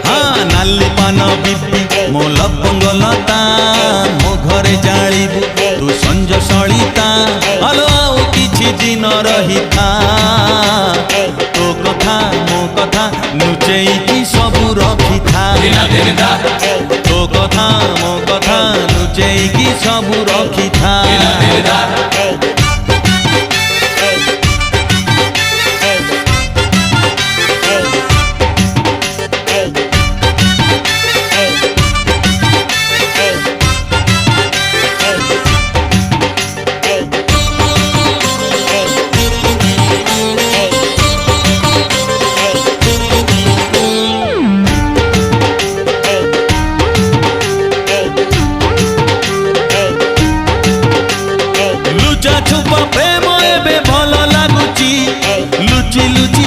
हाँ नाली पान बीबी मो लवंगलता मो घरे जालिबु तू संज सलिता हलो आउ किछि दिन रही था तो कथा मो कथा लुचेई